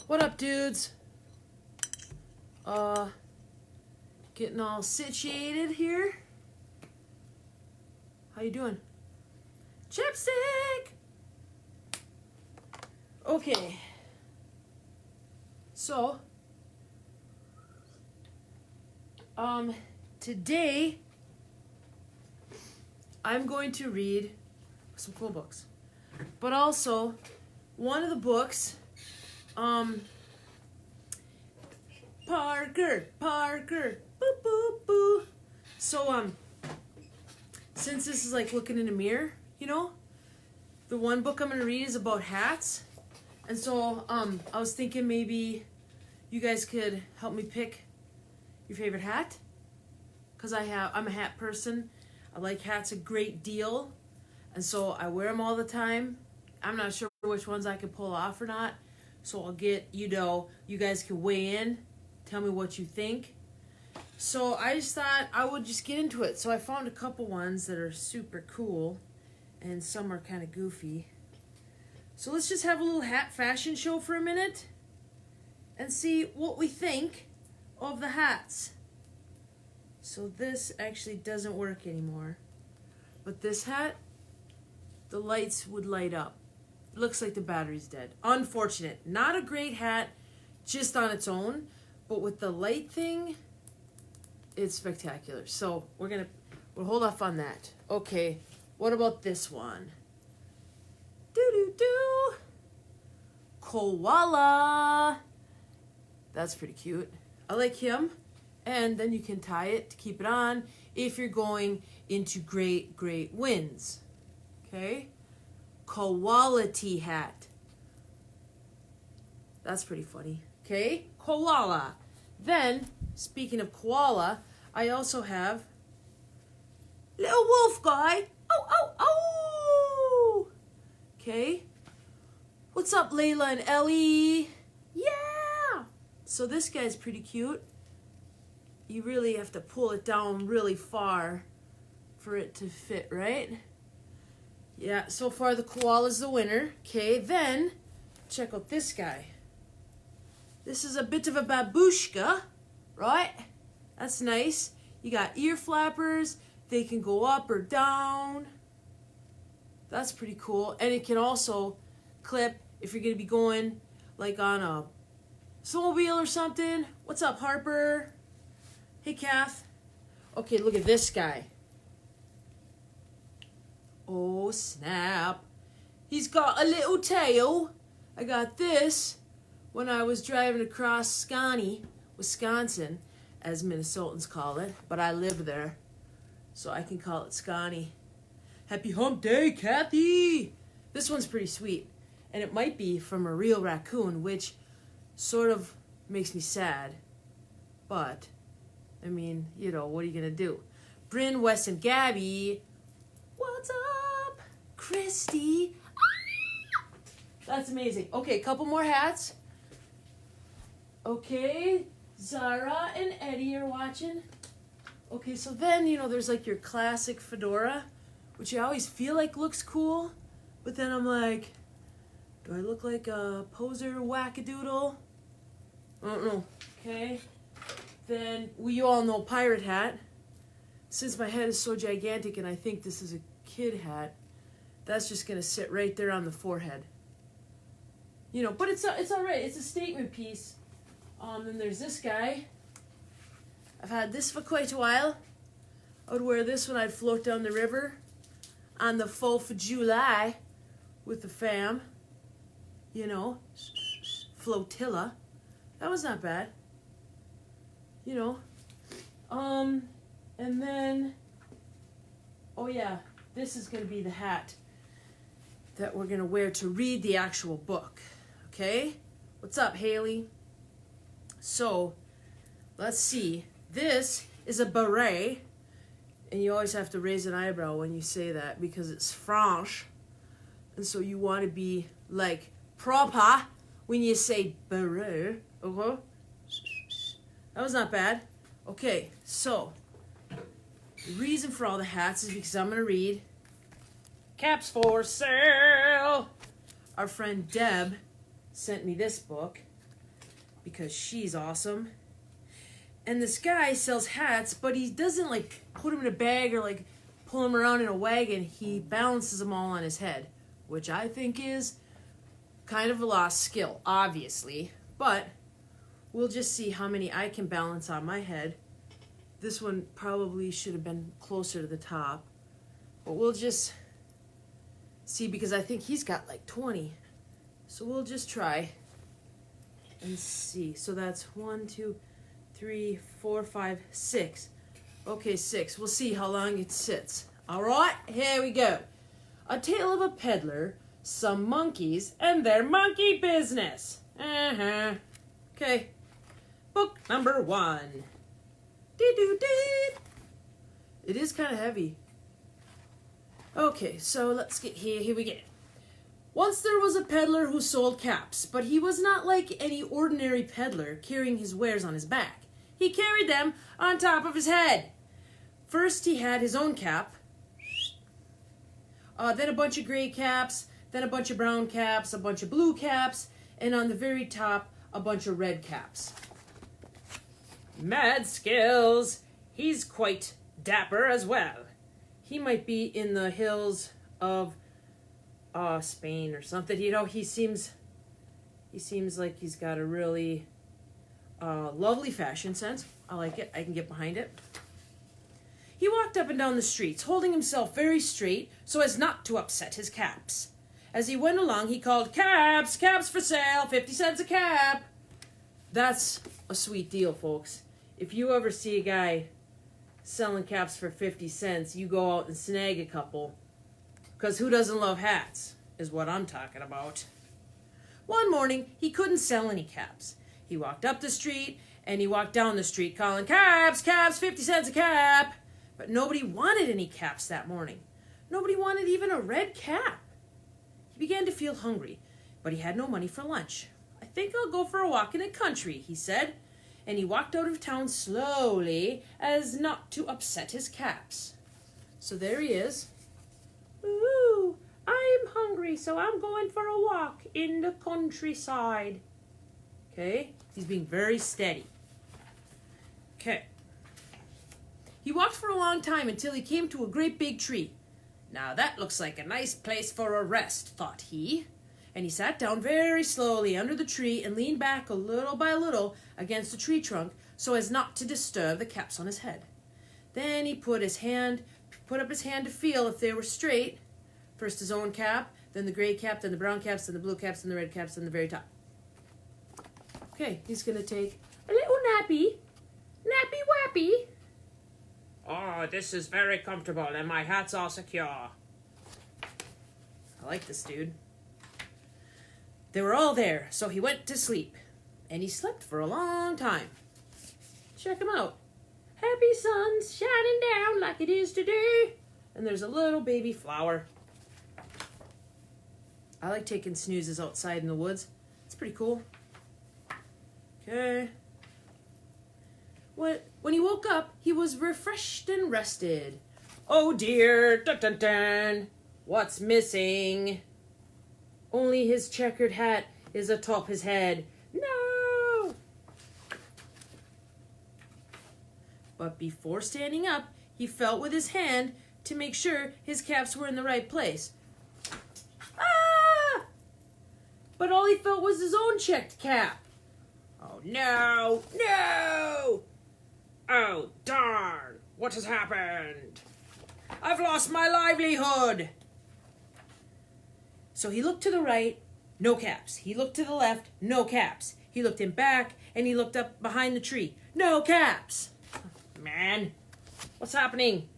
What up, dudes? Getting all situated here. How you doing? Chapstick! Okay. So, today I'm going to read some cool books. But also, one of the books, Parker, boop, boop, boo. So, since this is like looking in a mirror, you know, the one book I'm going to read is about hats. And so, I was thinking maybe you guys could help me pick your favorite hat. Because I'm a hat person. I like hats a great deal. And so I wear them all the time. I'm not sure which ones I can pull off or not. So I'll get, you guys can weigh in. Tell me what you think. So I just thought I would just get into it. So I found a couple ones that are super cool. And some are kind of goofy. So let's just have a little hat fashion show for a minute. And see what we think of the hats. So this actually doesn't work anymore. But this hat, the lights would light up. It looks like the battery's dead. Unfortunate. Not a great hat just on its own. But with the light thing, it's spectacular. So we'll hold off on that. Okay, what about this one? Doo-doo-doo. Koala. That's pretty cute. I like him. And then you can tie it to keep it on if you're going into great winds. Okay? Koala-tea hat. That's pretty funny. Okay? Koala. Then, speaking of koala, I also have little wolf guy. Oh, oh, oh! Okay? What's up, Layla and Ellie? Yeah! So this guy's pretty cute. You really have to pull it down really far for it to fit, right? Yeah, so far the koala's the winner. Okay, then check out this guy. This is a bit of a babushka, right? That's nice. You got ear flappers. They can go up or down. That's pretty cool. And it can also clip if you're going to be going like on a snowmobile or something. What's up, Harper? Hey, Kath. Okay, look at this guy. Oh, snap. He's got a little tail. I got this when I was driving across Scotty, Wisconsin, as Minnesotans call it. But I live there, so I can call it Scotty. Happy hump day, Kathy. This one's pretty sweet. And it might be from a real raccoon, which sort of makes me sad. But, I mean, what are you going to do? Bryn, Wes, and Gabby. What's up? Christy. That's amazing. Okay, a couple more hats. Okay, Zara and Eddie are watching. Okay, so then, there's like your classic fedora, which I always feel like looks cool. But then I'm like, do I look like a poser wackadoodle? I don't know. Okay. Then we all know pirate hat. Since my head is so gigantic and I think this is a kid hat, that's just going to sit right there on the forehead. But it's all right. It's a statement piece. Then there's this guy. I've had this for quite a while. I would wear this when I'd float down the river on the 4th of July with the fam. Flotilla. That was not bad. And then, oh yeah, this is going to be the hat that we're going to wear to read the actual book. Okay? What's up, Haley? So, let's see. This is a beret. And you always have to raise an eyebrow when you say that because it's French. And so you want to be like proper when you say beret. Okay? That was not bad. Okay, so the reason for all the hats is because I'm going to read Caps for Sale. Our friend Deb sent me this book. because she's awesome. And this guy sells hats, but he doesn't like put them in a bag or like pull them around in a wagon. He balances them all on his head, which I think is kind of a lost skill, obviously. But we'll just see how many I can balance on my head. This one probably should have been closer to the top. But we'll just see, because I think he's got like 20. So we'll just try and see. So that's 1, 2, 3, 4, 5, 6. Okay, 6. We'll see how long it sits. All right, here we go. A Tale of a Peddler, Some Monkeys, and Their Monkey Business. Okay. Book number 1. Dee-doo-dee. It is kind of heavy. Okay, so let's get here. Here we go. Once there was a peddler who sold caps, but he was not like any ordinary peddler carrying his wares on his back. He carried them on top of his head. First he had his own cap, then a bunch of gray caps, then a bunch of brown caps, a bunch of blue caps, and on the very top, a bunch of red caps. Mad skills! He's quite dapper as well. He might be in the hills of Spain or something. You know, he seems like he's got a really lovely fashion sense. I like it. I can get behind it. He walked up and down the streets, holding himself very straight so as not to upset his caps. As he went along, he called, "Caps! Caps for sale! 50 cents a cap!" That's a sweet deal, folks. If you ever see a guy selling caps for 50 cents, you go out and snag a couple. Because who doesn't love hats, is what I'm talking about. One morning, he couldn't sell any caps. He walked up the street, and he walked down the street calling, "Caps! Caps! 50 cents a cap!" But nobody wanted any caps that morning. Nobody wanted even a red cap. He began to feel hungry, but he had no money for lunch. "I think I'll go for a walk in the country," he said. And he walked out of town slowly as not to upset his caps. So there he is. "Ooh, I'm hungry, so I'm going for a walk in the countryside." Okay, he's being very steady. Okay. He walked for a long time until he came to a great big tree. "Now that looks like a nice place for a rest," thought he. And he sat down very slowly under the tree and leaned back a little by little against the tree trunk so as not to disturb the caps on his head. Then he put up his hand to feel if they were straight. First his own cap, then the gray cap, then the brown caps, then the blue caps, then the red caps, then the very top. Okay, he's going to take a little nappy. Nappy wappy. "Oh, this is very comfortable and my hat's all secure." I like this dude. They were all there, so he went to sleep. And he slept for a long time. Check him out. Happy sun's shining down like it is today. And there's a little baby flower. I like taking snoozes outside in the woods. It's pretty cool. Okay. When he woke up, he was refreshed and rested. "Oh dear, dun dun dun. What's missing? Only his checkered hat is atop his head. No!" But before standing up, he felt with his hand to make sure his caps were in the right place. Ah! But all he felt was his own checked cap. "Oh no! No! Oh darn! What has happened? I've lost my livelihood!" So he looked to the right, no caps. He looked to the left, no caps. He looked in back, and he looked up behind the tree. No caps! Man, what's happening?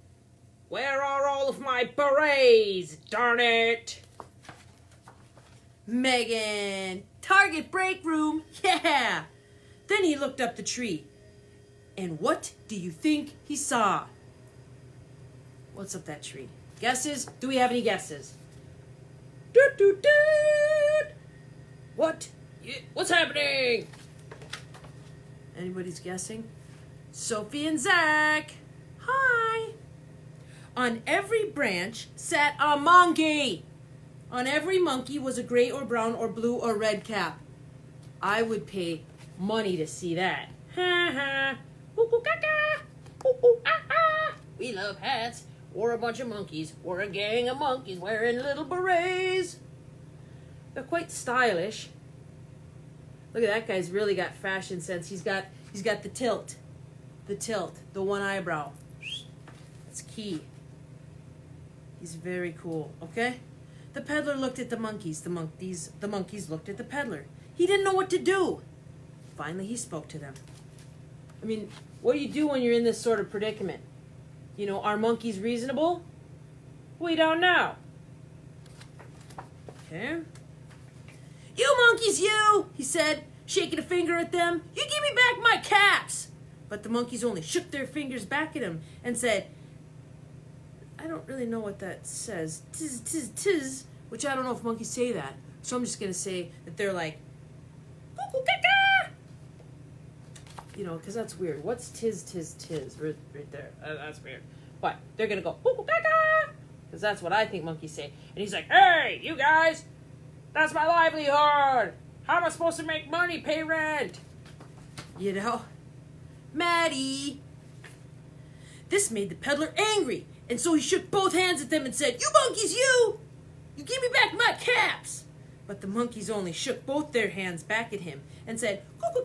Where are all of my berets? Darn it! Megan! Target break room! Yeah! Then he looked up the tree. And what do you think he saw? What's up that tree? Guesses? Do we have any guesses? Doot, doot, doot. What's happening? Anybody's guessing? Sophie and Zach. Hi. On every branch sat a monkey. On every monkey was a gray or brown or blue or red cap. I would pay money to see that. Ha ha. Cuckoo caca. Cuckoo ah ah. We love hats. We're a bunch of monkeys. We're a gang of monkeys wearing little berets. They're quite stylish. Look at that guy's really got fashion sense. He's got the tilt. The one eyebrow. That's key. He's very cool, okay? The peddler looked at the monkeys. The monkeys looked at the peddler. He didn't know what to do. Finally, he spoke to them. I mean, what do you do when you're in this sort of predicament? You know, are monkeys reasonable? We don't know. Okay. You monkeys, you, he said, shaking a finger at them. You give me back my caps. But the monkeys only shook their fingers back at him and said, I don't really know what that says. Tiz, tiz, tiz. Which I don't know if monkeys say that. So I'm just going to say that they're like, cuckoo caca. You know, because that's weird. What's tiz, tiz, tiz? Right there. That's weird. But they're going to go, cuckoo caca. Because that's what I think monkeys say. And he's like, hey, you guys. That's my livelihood. How am I supposed to make money, pay rent? You know? Maddie. This made the peddler angry. And so he shook both hands at them and said, you monkeys, you! You give me back my caps! But the monkeys only shook both their hands back at him and said, cuckoo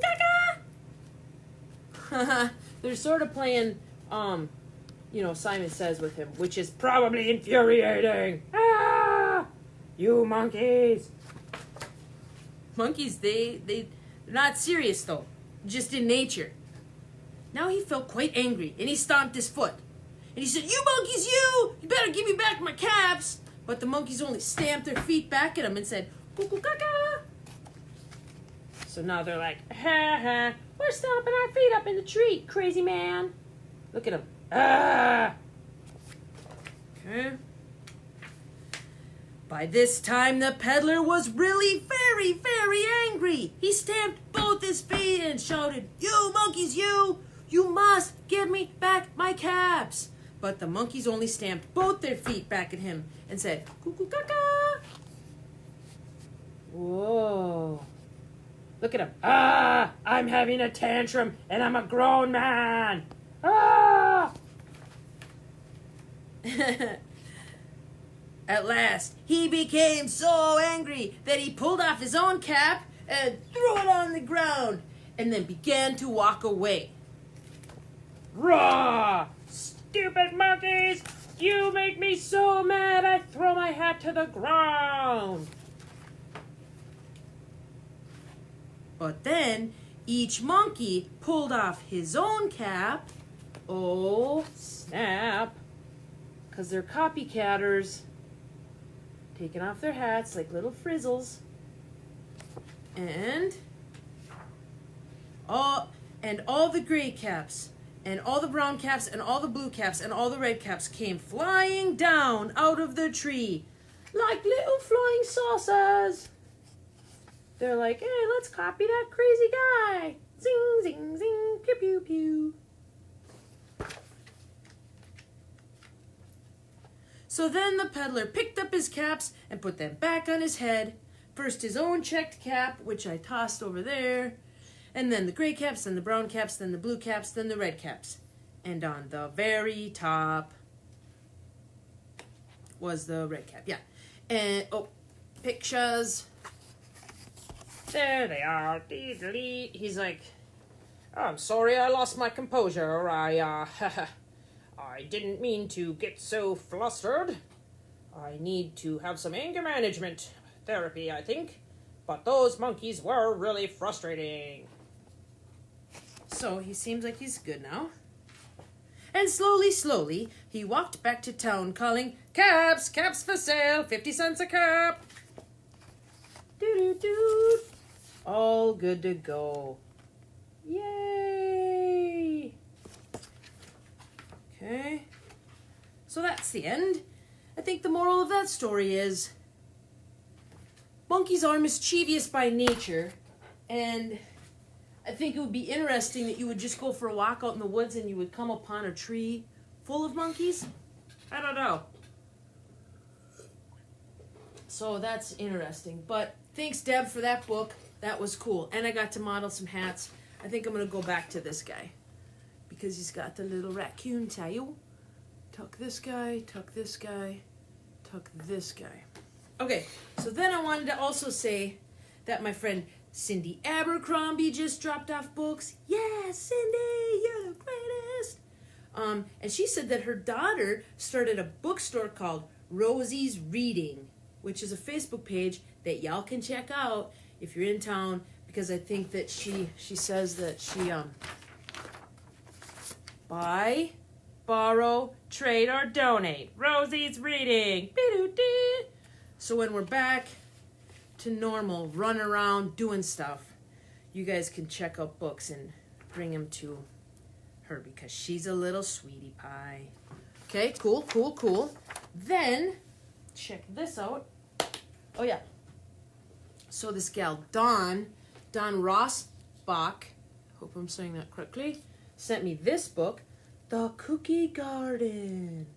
caca! They're sort of playing, you know, Simon Says with him, which is probably infuriating. Ah! You monkeys! Monkeys, they're not serious though, just in nature. Now he felt quite angry and he stomped his foot. And he said, you monkeys, you better give me back my caps. But the monkeys only stamped their feet back at him and said, cuckoo caca. So now they're like, ha ha, we're stomping our feet up in the tree, crazy man. Look at him. Ah. Okay. By this time, the peddler was really very, very angry. He stamped both his feet and shouted, you monkeys, you must give me back my caps. But the monkeys only stamped both their feet back at him and said, cuckoo caca. Whoa. Look at him. Ah, I'm having a tantrum and I'm a grown man. Ah. At last, he became so angry that he pulled off his own cap and threw it on the ground and then began to walk away. Rah! Stupid monkeys! You make me so mad I throw my hat to the ground. But then each monkey pulled off his own cap. Oh, snap. Because they're copycatters. Taking off their hats like little frizzles. And all the gray caps, and all the brown caps, and all the blue caps, and all the red caps came flying down out of the tree like little flying saucers. They're like, hey, let's copy that crazy guy. Zing, zing, zing, pew, pew, pew. So then the peddler picked up his caps and put them back on his head. First his own checked cap, which I tossed over there, and then the gray caps, then the brown caps, then the blue caps, then the red caps. And on the very top was the red cap, yeah. And, oh, pictures. There they are. He's like, oh, I'm sorry I lost my composure. I didn't mean to get so flustered. I need to have some anger management therapy, I think. But those monkeys were really frustrating. So he seems like he's good now. And slowly, he walked back to town calling, caps for sale, 50 cents a cap. Doo-doo-doo. All good to go. Yay! Okay. So that's the end. I think the moral of that story is monkeys are mischievous by nature, and I think it would be interesting that you would just go for a walk out in the woods and you would come upon a tree full of monkeys. I don't know. So that's interesting. But thanks, Deb, for that book. That was cool. And I got to model some hats. I think I'm going to go back to this guy because he's got the little raccoon tail. Tuck this guy, tuck this guy, tuck this guy. Okay, so then I wanted to also say that my friend Cindy Abercrombie just dropped off books. Yes, Cindy, you're the greatest. And she said that her daughter started a bookstore called Rosie's Reading, which is a Facebook page that y'all can check out if you're in town, because I think that she says that she buy, borrow, trade, or donate. Rosie's Reading. So when we're back to normal, run around doing stuff, you guys can check out books and bring them to her because she's a little sweetie pie. Okay, cool. Then, check this out. Oh yeah. So this gal, Dawn Rossbach, hope I'm saying that correctly, sent me this book, The Cookie Garden.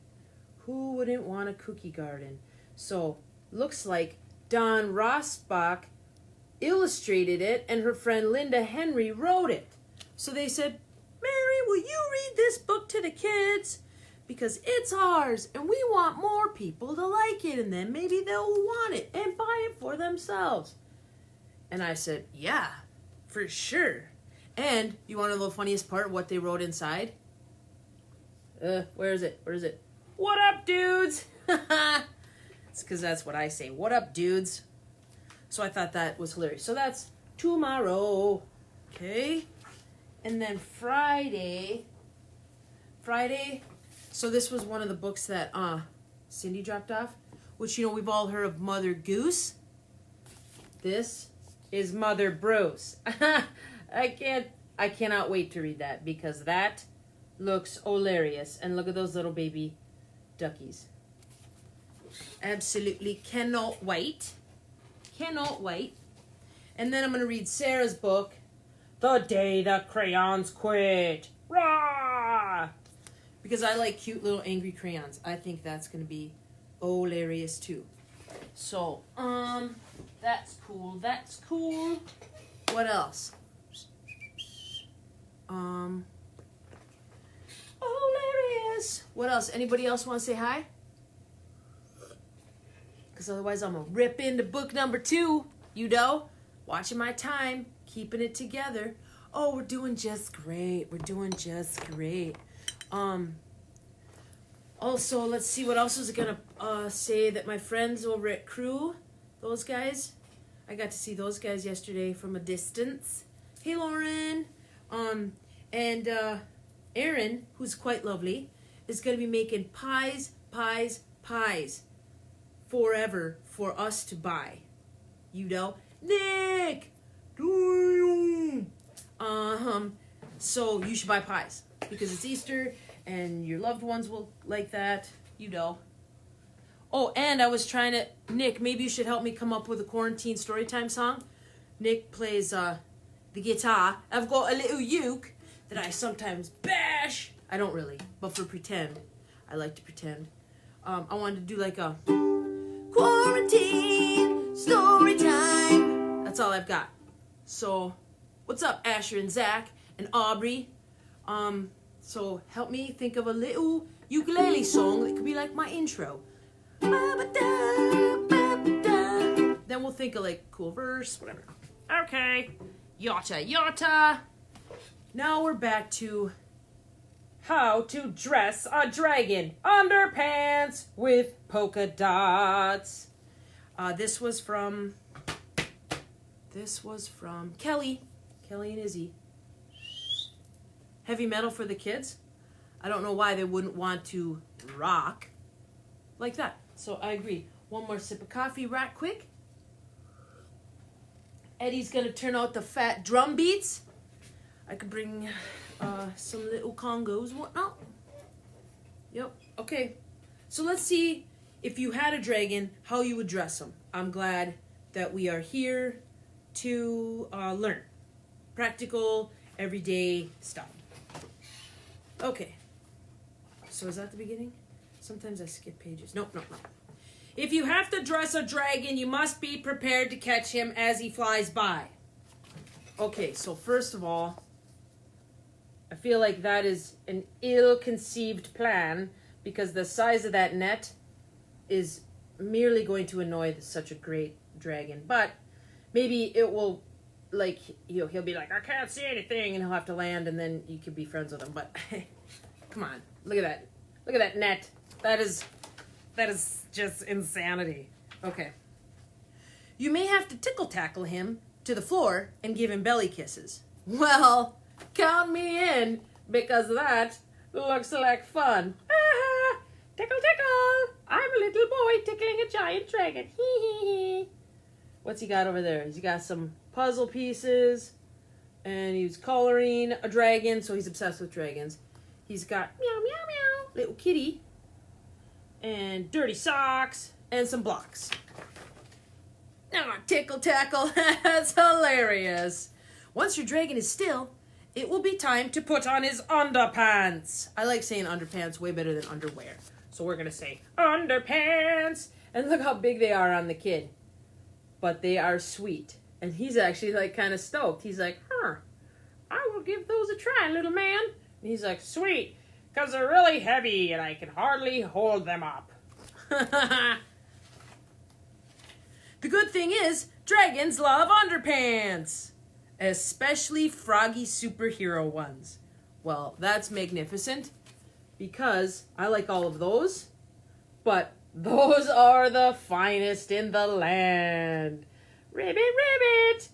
Who wouldn't want a cookie garden? So, looks like Dawn Rossbach illustrated it and her friend Linda Henry wrote it. So they said, Mary, will you read this book to the kids? Because it's ours and we want more people to like it, and then maybe they'll want it and buy it for themselves. And I said, yeah, for sure. And you want to know the funniest part, what they wrote inside? Where is it? What up, dudes? It's because that's what I say. What up, dudes? So I thought that was hilarious. So that's tomorrow. Okay. And then Friday. So this was one of the books that Cindy dropped off, which, we've all heard of Mother Goose. This is Mother Bruce. I cannot wait to read that because that looks hilarious. And look at those little baby duckies. Absolutely cannot wait. And then I'm going to read Sarah's book, The Day the Crayons Quit. Rah! Because I like cute little angry crayons. I think that's going to be hilarious too. So, that's cool. What else? Hilarious. What else? Anybody else want to say hi? Because otherwise I'm going to rip into book number 2. Watching my time, keeping it together. Oh, we're doing just great. Also, let's see, what else was I going to say that my friends over at Crew, those guys, I got to see those guys yesterday from a distance. Hey, Lauren. And Erin, who's quite lovely, is going to be making pies forever for us to buy. Nick! So you should buy pies because it's Easter and your loved ones will like that, Oh, and I was trying to, Nick, maybe you should help me come up with a quarantine Storytime song. Nick plays the guitar. I've got a little uke that I sometimes bash. I don't really, but for pretend. I like to pretend. I wanted to do like a quarantine story time. That's all I've got. So, what's up, Asher and Zach and Aubrey? So help me think of a little ukulele song that could be like my intro. Then we'll think of like cool verse, whatever. Okay, yata. Now we're back to how to dress a dragon. Underpants with polka dots. This was from Kelly and Izzy. Heavy metal for the kids. I don't know why they wouldn't want to rock like that. So I agree. One more sip of coffee right quick. Eddie's going to turn out the fat drum beats. I could bring some little congos and whatnot. Yep. Okay. So let's see, if you had a dragon, how you would dress them. I'm glad that we are here to learn. Practical, everyday stuff. Okay. So is that the beginning? Sometimes I skip pages. No. If you have to dress a dragon, you must be prepared to catch him as he flies by. Okay, so first of all, I feel like that is an ill-conceived plan because the size of that net is merely going to annoy such a great dragon. But maybe it will, like, he'll be like, I can't see anything, and he'll have to land, and then you could be friends with him. But come on, look at that. Look at that net. That is just insanity. Okay. You may have to tickle-tackle him to the floor and give him belly kisses. Well, count me in, because that looks like fun. Tickle, tickle. I'm a little boy tickling a giant dragon. Hee hee hee. What's he got over there? He's got some puzzle pieces, and he's coloring a dragon, so he's obsessed with dragons. He's got meow, meow, meow, little kitty, and dirty socks, and some blocks. Ah, tickle tackle, that's hilarious. Once your dragon is still, it will be time to put on his underpants. I like saying underpants way better than underwear. So we're going to say underpants. And look how big they are on the kid. But they are sweet. And he's actually like kind of stoked. He's like, I will give those a try, little man. And he's like, sweet, because they're really heavy and I can hardly hold them up. The good thing is, dragons love underpants. Especially froggy superhero ones. Well, that's magnificent. Because I like all of those. But those are the finest in the land. Ribbit, ribbit.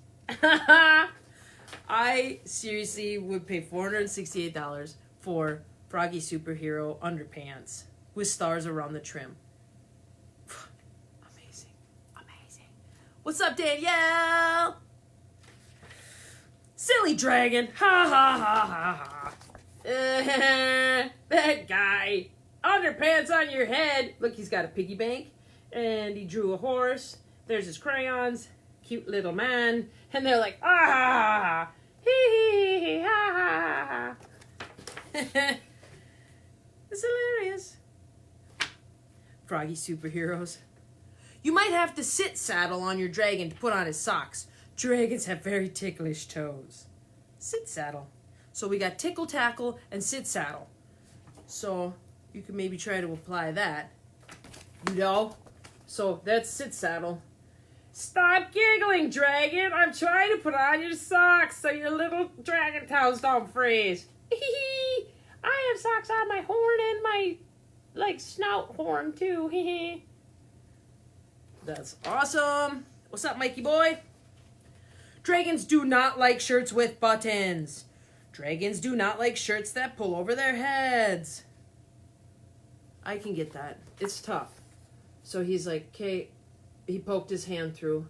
I seriously would pay $468 for froggy superhero underpants with stars around the trim. Amazing. Amazing. What's up, Danielle? Silly dragon. Ha ha ha ha ha. That guy. Underpants on your head. Look, he's got a piggy bank. And he drew a horse. There's his crayons. Cute little man. And they're like, ah, hee hee, ha ha ha. It's hilarious. Froggy superheroes. You might have to sit saddle on your dragon to put on his socks. Dragons have very ticklish toes. Sit saddle. So we got tickle tackle and sit saddle. So you can maybe try to apply that. You know? So that's sit saddle. Stop giggling, dragon. I'm trying to put on your socks so your little dragon toes don't freeze. I have socks on my horn and my snout horn too. That's awesome. What's up, Mikey boy? Dragons do not like shirts with buttons. Dragons do not like shirts that pull over their heads. I can get that. It's tough. So he's like, okay, he poked his hand through.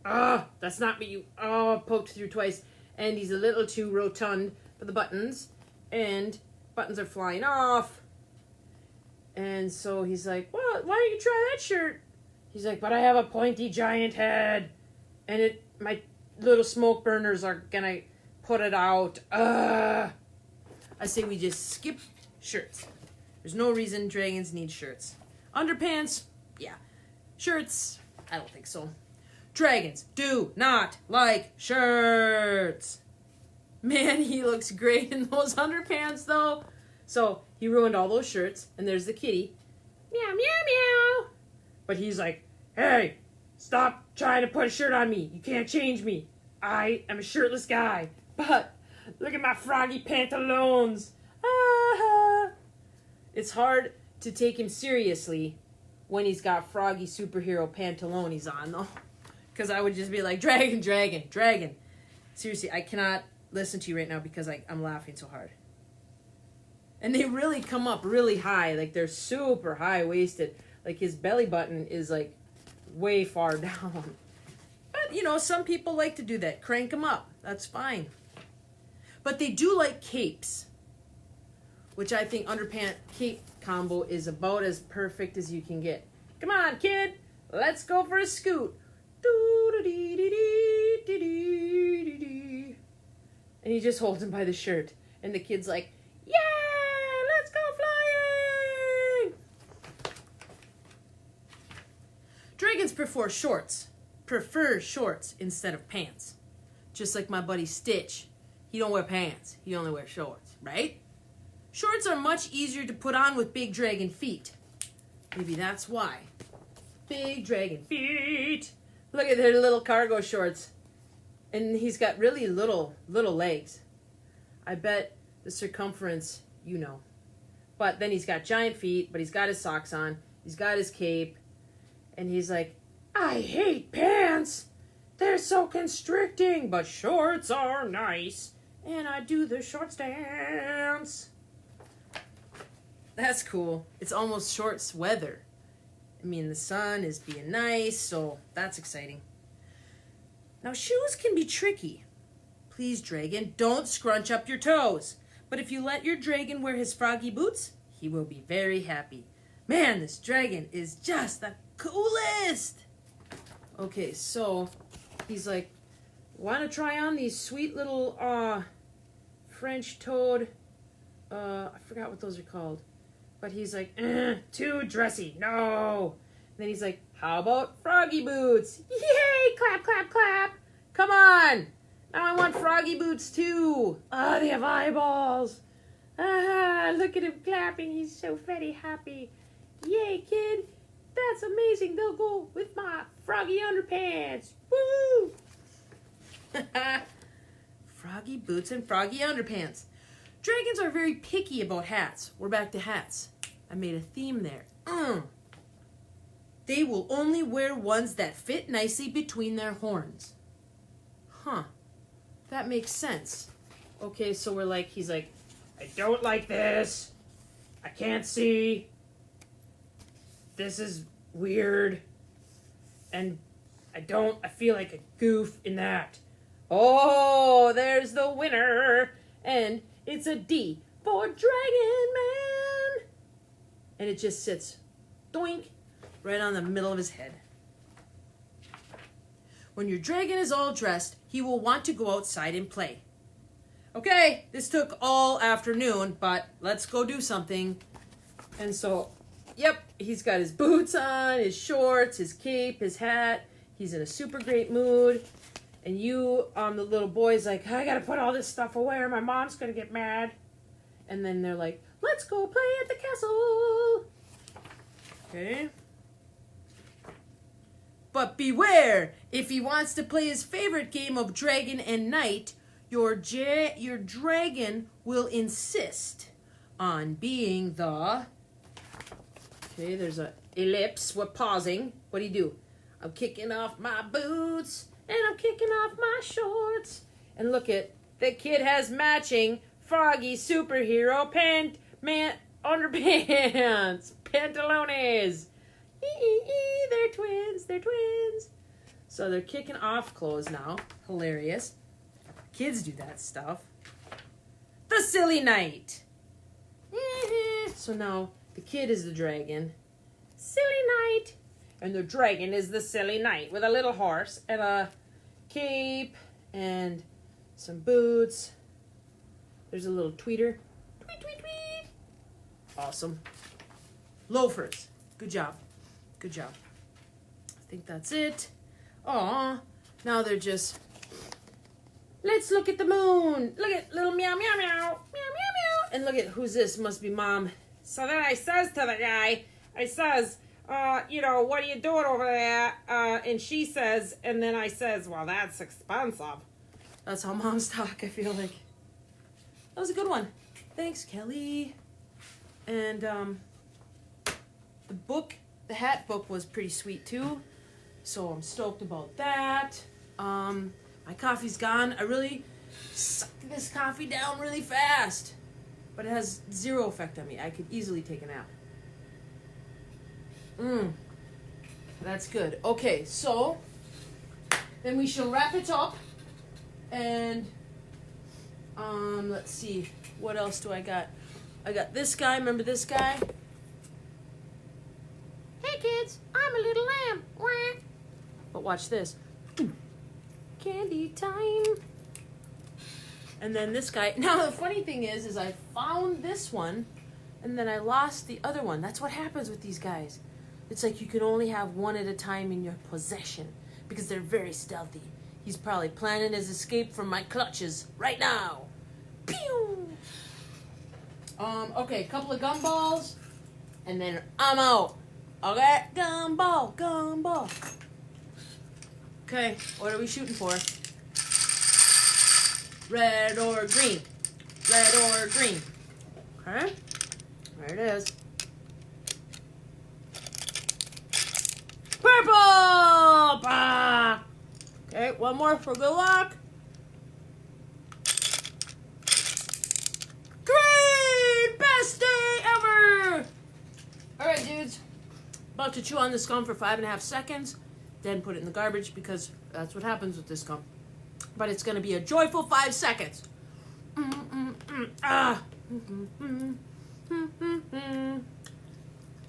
That's not me. You poked through twice. And he's a little too rotund for the buttons. And buttons are flying off. And so he's like, well, why don't you try that shirt? He's like, but I have a pointy giant head. And my little smoke burners are gonna put it out. I say we just skip shirts. There's no reason dragons need shirts. Underpants, yeah. Shirts, I don't think so. Dragons do not like shirts. Man, he looks great in those underpants, though. So he ruined all those shirts, and there's the kitty. Meow, meow, meow. But he's like, hey, stop trying to put a shirt on me. You can't change me. I am a shirtless guy. But look at my froggy pantaloons. It's hard to take him seriously when he's got froggy superhero pantalones on, though. Because I would just be like, dragon, dragon, dragon. Seriously, I cannot listen to you right now because I'm laughing so hard. And they really come up really high. Like, they're super high-waisted. Like, his belly button is, like, way far down. But, you know, some people like to do that. Crank them up. That's fine. But they do like capes. Which I think underpant cape combo is about as perfect as you can get. Come on, kid. Let's go for a scoot. And he just holds him by the shirt. And the kid's like, yeah, let's go flying. Dragons prefer shorts instead of pants. Just like my buddy Stitch. He don't wear pants. He only wears shorts, right? Shorts are much easier to put on with big dragon feet. Maybe that's why. Big dragon feet. Look at their little cargo shorts. And he's got really little legs. I bet the circumference, you know. But then he's got giant feet, but he's got his socks on. He's got his cape. And he's like, I hate pants. They're so constricting, but shorts are nice. And I do the shorts dance. That's cool. It's almost shorts weather. I mean, the sun is being nice, so that's exciting. Now, shoes can be tricky. Please, dragon, don't scrunch up your toes. But if you let your dragon wear his froggy boots, he will be very happy. Man, this dragon is just the coolest. Okay, so he's like, want to try on these sweet little French toed, I forgot what those are called. But he's like, too dressy, no. And then he's like, how about froggy boots? Yay, clap, clap, clap. Come on. Now I want froggy boots too. Ah, they have eyeballs. Ah, look at him clapping. He's so very happy. Yay, kid. That's amazing. They'll go with my froggy underpants. Woo! Froggy boots and froggy underpants. Dragons are very picky about hats. We're back to hats. I made a theme there. They will only wear ones that fit nicely between their horns. Huh. That makes sense. Okay, so he's like, I don't like this. I can't see. This is weird. And I feel like a goof in that. Oh, there's the winner. And it's a D for Dragon Man. And it just sits, doink, right on the middle of his head. When your dragon is all dressed, he will want to go outside and play. Okay, this took all afternoon, but let's go do something. And so, yep, he's got his boots on, his shorts, his cape, his hat. He's in a super great mood. And you, the little boy's like, I gotta put all this stuff away or my mom's gonna get mad. And then they're like, let's go play at the castle. Okay. But beware, if he wants to play his favorite game of dragon and knight, your dragon will insist on being the... Okay, there's a ellipse. We're pausing. What do? I'm kicking off my boots and I'm kicking off my shorts. And look at, the kid has matching froggy superhero underpants. Pantalones. They're twins. So they're kicking off clothes now. Hilarious. Kids do that stuff. The silly knight. So now the kid is the dragon. Silly knight. And the dragon is the silly knight with a little horse and a cape and some boots. There's a little tweeter. Tweet, tweet, tweet. Awesome. Loafers. Good job. Good job. I think that's it. Aw. Now they're just... Let's look at the moon. Look at little meow, meow, meow. Meow, meow, meow. And look at who's this? Must be Mom. So then I says to the guy, what are you doing over there? And she says, and then I says, well, that's expensive. That's how moms talk, I feel like. That was a good one. Thanks, Kelly. And the hat book was pretty sweet too. So I'm stoked about that. My coffee's gone. I really sucked this coffee down really fast. But it has zero effect on me. I could easily take a nap. That's good. Okay, so then we shall wrap it up. And let's see. What else do I got? I got this guy. Remember this guy? Hey kids, I'm a little lamb. Wah. But watch this. Candy time. And then this guy. Now the funny thing is I found this one and then I lost the other one. That's what happens with these guys. It's like you can only have one at a time in your possession because they're very stealthy. He's probably planning his escape from my clutches right now. Pew! Okay, a couple of gumballs, and then I'm out. Okay, gumball. Okay, what are we shooting for? Red or green? Red or green? Okay, there it is. Purple! Bah! Okay, one more for good luck. Green! Best day ever! Alright, dudes. About to chew on this gum for 5.5 seconds, then put it in the garbage because that's what happens with this gum. But it's going to be a joyful 5 seconds.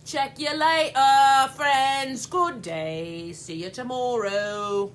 Check you later, friends. Good day. See you tomorrow.